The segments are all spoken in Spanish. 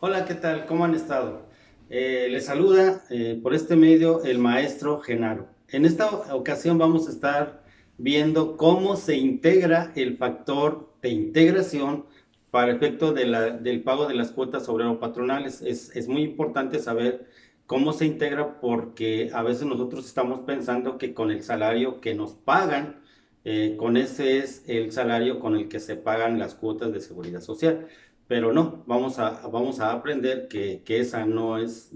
Hola, ¿qué tal? ¿Cómo han estado? Les saluda por este medio el maestro Genaro. En esta ocasión vamos a estar viendo cómo se integra el factor de integración para efecto del pago de las cuotas obrero-patronales. Es muy importante saber cómo se integra porque a veces nosotros estamos pensando que con el salario que nos pagan, con ese es el salario con el que se pagan las cuotas de seguridad social. Pero no, vamos a aprender que esa no es,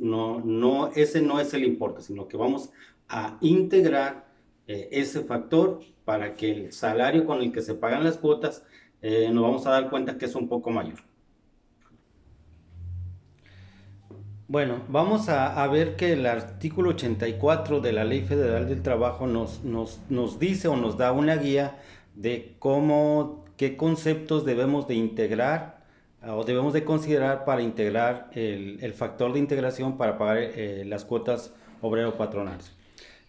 ese no es el importe, sino que vamos a integrar ese factor para que el salario con el que se pagan las cuotas nos vamos a dar cuenta que es un poco mayor. Bueno, vamos a ver que el artículo 84 de la Ley Federal del Trabajo nos dice o nos da una guía de cómo, qué conceptos debemos de integrar o debemos de considerar para integrar el factor de integración para pagar las cuotas obrero-patronales.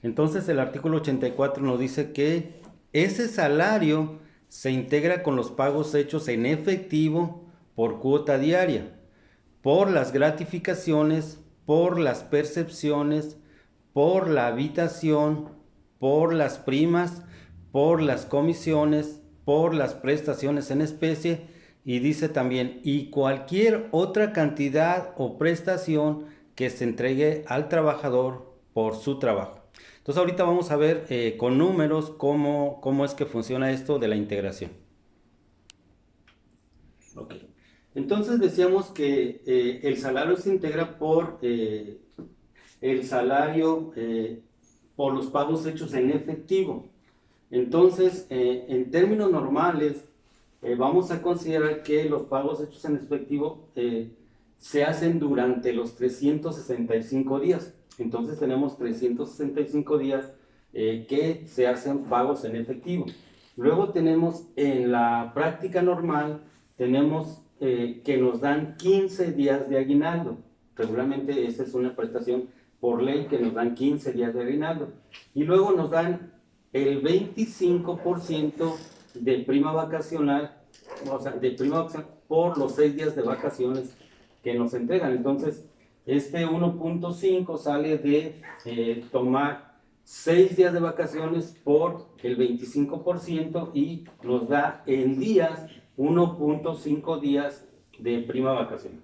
Entonces el artículo 84 nos dice que ese salario se integra con los pagos hechos en efectivo por cuota diaria, por las gratificaciones, por las percepciones, por la habitación, por las primas, por las comisiones, por las prestaciones en especie y dice también y cualquier otra cantidad o prestación que se entregue al trabajador por su trabajo. Entonces ahorita vamos a ver con números cómo es que funciona esto de la integración. Ok. Entonces decíamos que el salario se integra por el salario por los pagos hechos en efectivo. Entonces, en términos normales, vamos a considerar que los pagos hechos en efectivo se hacen durante los 365 días. Entonces tenemos 365 días que se hacen pagos en efectivo. Luego tenemos en la práctica normal, tenemos que nos dan 15 días de aguinaldo. Regularmente esa es una prestación por ley que nos dan 15 días de aguinaldo. Y luego nos dan el 25% de prima vacacional, o sea, de prima vacacional por los 6 días de vacaciones que nos entregan. Entonces, este 1.5 sale de tomar 6 días de vacaciones por el 25% y nos da en días 1.5 días de prima vacacional.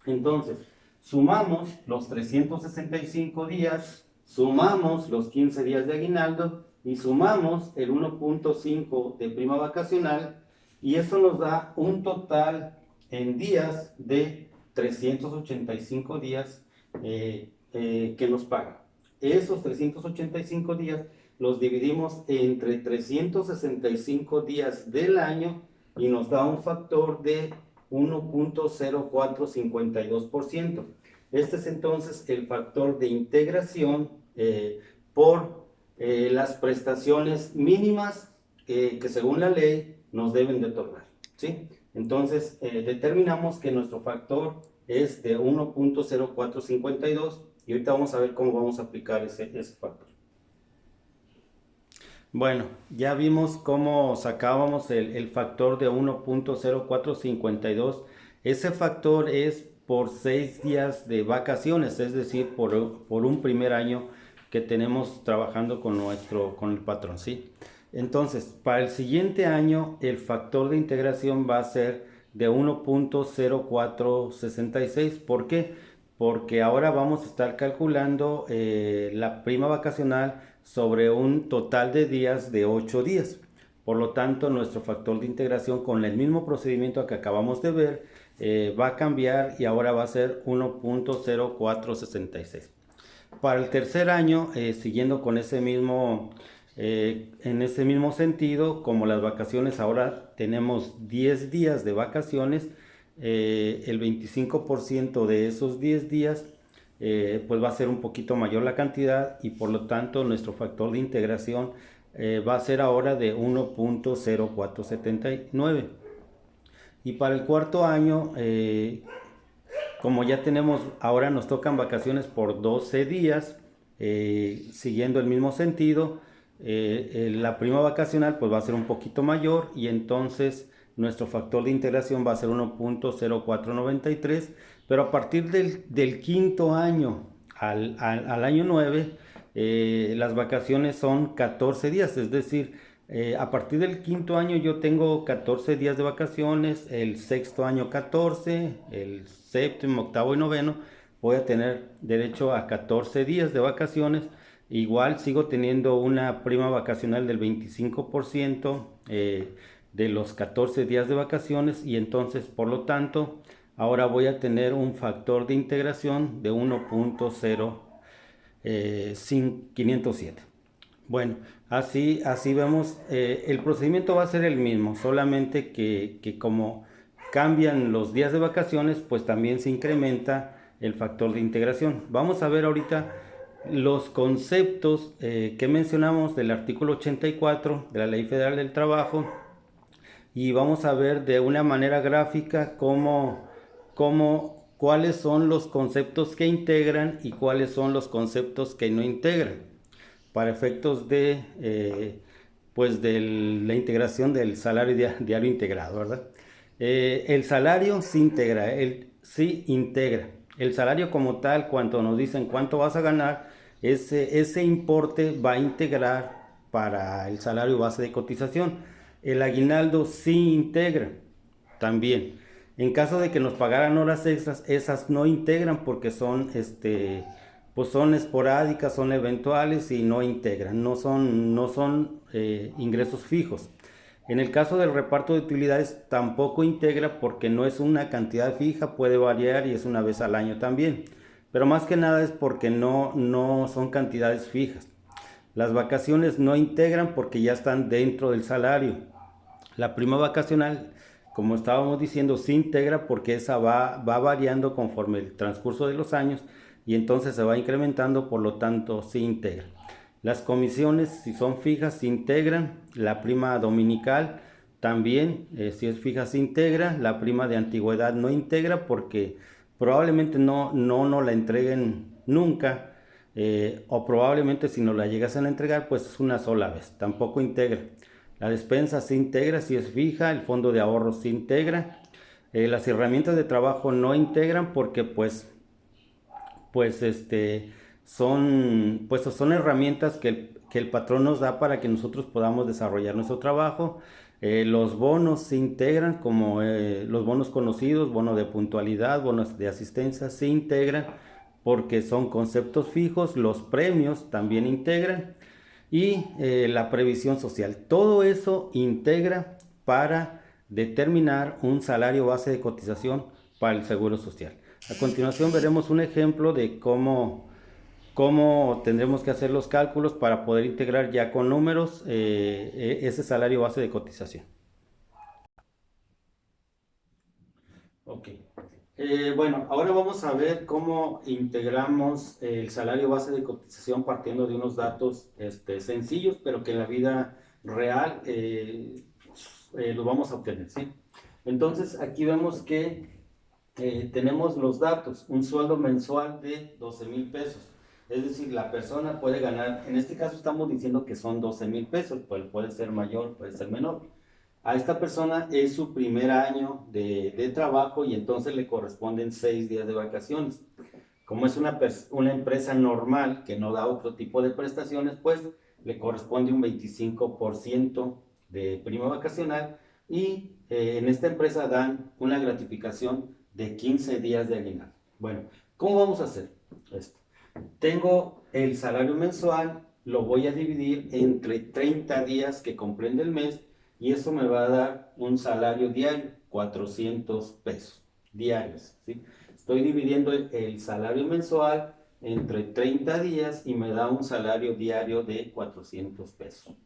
Entonces, sumamos los 365 días, sumamos los 15 días de aguinaldo y sumamos el 1.5 de prima vacacional y eso nos da un total en días de 385 días que nos pagan. Esos 385 días los dividimos entre 365 días del año y nos da un factor de 1.0452%. Este es entonces el factor de integración por las prestaciones mínimas que según la ley nos deben de otorgar, ¿sí? Entonces determinamos que nuestro factor es de 1.0452 y ahorita vamos a ver cómo vamos a aplicar ese factor. Bueno, ya vimos cómo sacábamos el factor de 1.0452. Ese factor es por 6 días de vacaciones, es decir, por un primer año que tenemos trabajando con el patrón, ¿sí? Entonces, para el siguiente año, el factor de integración va a ser de 1.0466. ¿Por qué? Porque ahora vamos a estar calculando la prima vacacional sobre un total de días de 8 días. Por lo tanto, nuestro factor de integración con el mismo procedimiento que acabamos de ver va a cambiar y ahora va a ser 1.0466. Para el tercer año, siguiendo con en ese mismo sentido, como las vacaciones ahora tenemos 10 días de vacaciones, el 25% de esos 10 días pues va a ser un poquito mayor la cantidad y por lo tanto nuestro factor de integración va a ser ahora de 1.0479. Y para el cuarto año, como ya tenemos, ahora nos tocan vacaciones por 12 días, siguiendo el mismo sentido, la prima vacacional pues va a ser un poquito mayor y entonces nuestro factor de integración va a ser 1.0493, pero a partir del quinto año al año 9, las vacaciones son 14 días, es decir, a partir del quinto año yo tengo 14 días de vacaciones, el sexto año 14, el séptimo, octavo y noveno voy a tener derecho a 14 días de vacaciones. Igual sigo teniendo una prima vacacional del 25% de los 14 días de vacaciones, y entonces por lo tanto ahora voy a tener un factor de integración de 1.0507. Bueno, así vemos, el procedimiento va a ser el mismo, solamente que como cambian los días de vacaciones, pues también se incrementa el factor de integración. Vamos a ver ahorita los conceptos que mencionamos del artículo 84 de la Ley Federal del Trabajo, y vamos a ver de una manera gráfica cuáles son los conceptos que integran y cuáles son los conceptos que no integran, para efectos pues de la integración del salario diario integrado, ¿verdad? El salario sí integra. El salario como tal, cuando nos dicen cuánto vas a ganar, ese importe va a integrar para el salario base de cotización. El aguinaldo sí integra también. En caso de que nos pagaran horas extras, esas no integran porque pues son esporádicas, son eventuales y no integran, no son ingresos fijos. En el caso del reparto de utilidades tampoco integra porque no es una cantidad fija, puede variar y es una vez al año también. Pero más que nada es porque no son cantidades fijas. Las vacaciones no integran porque ya están dentro del salario. La prima vacacional, como estábamos diciendo, sí integra porque esa va variando conforme el transcurso de los años y entonces se va incrementando, por lo tanto sí integra. Las comisiones, si son fijas, se integran. La prima dominical también, si es fija, se integra. La prima de antigüedad no integra porque probablemente no la entreguen nunca, o probablemente si no la llegasen a entregar, pues es una sola vez, tampoco integra. La despensa se integra si es fija. El fondo de ahorro se integra. Las herramientas de trabajo no integran porque pues son herramientas que el patrón nos da para que nosotros podamos desarrollar nuestro trabajo. Los bonos se integran, como los bonos conocidos, bono de puntualidad, bonos de asistencia, se integran porque son conceptos fijos. Los premios también integran, y la previsión social. Todo eso integra para determinar un salario base de cotización para el Seguro Social. A continuación veremos un ejemplo de cómo tendremos que hacer los cálculos para poder integrar ya con números ese salario base de cotización. Ok. Bueno, ahora vamos a ver cómo integramos el salario base de cotización partiendo de unos datos sencillos, pero que en la vida real los vamos a obtener, ¿sí? Entonces, aquí vemos que tenemos los datos: un sueldo mensual de 12,000 pesos. Es decir, la persona puede ganar, en este caso estamos diciendo que son 12,000 pesos, pues puede ser mayor, puede ser menor. A esta persona es su primer año de trabajo y entonces le corresponden 6 días de vacaciones. Como es una empresa normal que no da otro tipo de prestaciones, pues le corresponde un 25% de prima vacacional, y en esta empresa dan una gratificación de 15 días de aguinaldo. Bueno, ¿cómo vamos a hacer esto? Tengo el salario mensual, lo voy a dividir entre 30 días que comprende el mes, y eso me va a dar un salario diario, 400 pesos diarios, ¿sí? Estoy dividiendo el salario mensual entre 30 días y me da un salario diario de 400 pesos.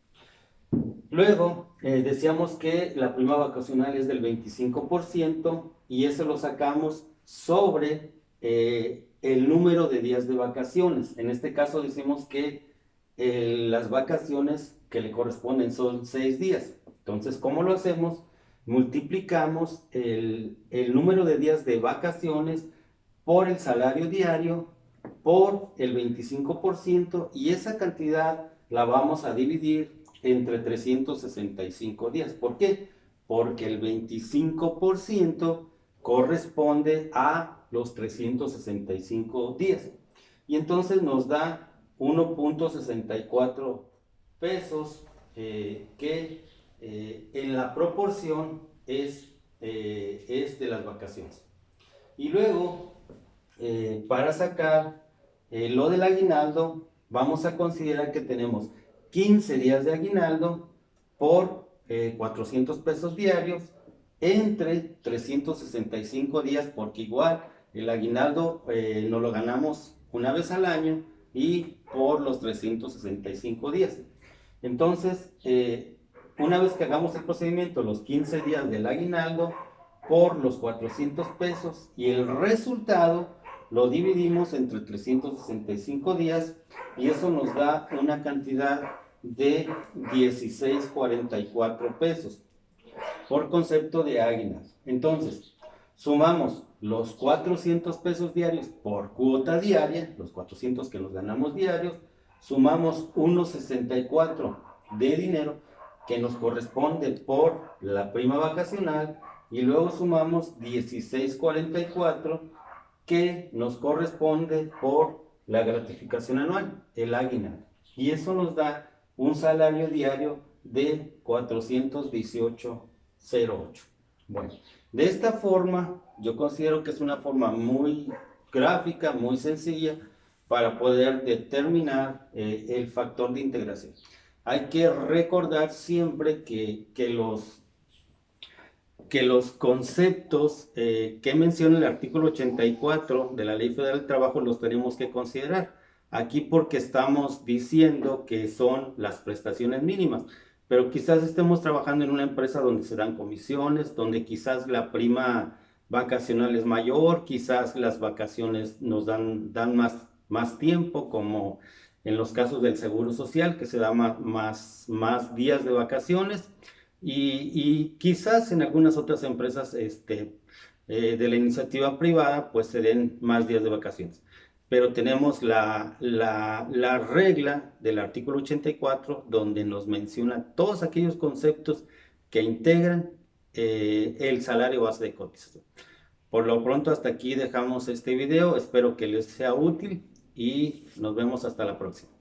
Luego, decíamos que la prima vacacional es del 25% y eso lo sacamos sobre el número de días de vacaciones. En este caso decimos que las vacaciones que le corresponden son 6 días. Entonces, ¿cómo lo hacemos? Multiplicamos el número de días de vacaciones por el salario diario por el 25%, y esa cantidad la vamos a dividir entre 365 días. ¿Por qué? porque el 25% corresponde a los 365 días. Y entonces nos da 1.64 pesos que en la proporción es de las vacaciones. Y luego, para sacar lo del aguinaldo, vamos a considerar que tenemos 15 días de aguinaldo por 400 pesos diarios entre 365 días, porque igual el aguinaldo no lo ganamos una vez al año y por los 365 días. Entonces, una vez que hagamos el procedimiento, los 15 días del aguinaldo por los 400 pesos y el resultado lo dividimos entre 365 días y eso nos da una cantidad de 16.44 pesos por concepto de aguinaldo. Entonces, sumamos los 400 pesos diarios por cuota diaria, los 400 que nos ganamos diarios, sumamos 1.64 de dinero que nos corresponde por la prima vacacional y luego sumamos 16.44 que nos corresponde por la gratificación anual, el aguinaldo. Y eso nos da un salario diario de 418.08. Bueno, de esta forma yo considero que es una forma muy gráfica, muy sencilla para poder determinar el factor de integración. Hay que recordar siempre que los conceptos que menciona el artículo 84 de la Ley Federal del Trabajo los tenemos que considerar. Aquí porque estamos diciendo que son las prestaciones mínimas, pero quizás estemos trabajando en una empresa donde se dan comisiones, donde quizás la prima vacacional es mayor, quizás las vacaciones nos dan más tiempo, como en los casos del Seguro Social, que se da más días de vacaciones. Y quizás en algunas otras empresas de la iniciativa privada, pues se den más días de vacaciones. Pero tenemos la regla del artículo 84, donde nos menciona todos aquellos conceptos que integran el salario base de cotización. Por lo pronto, hasta aquí dejamos este video. Espero que les sea útil y nos vemos hasta la próxima.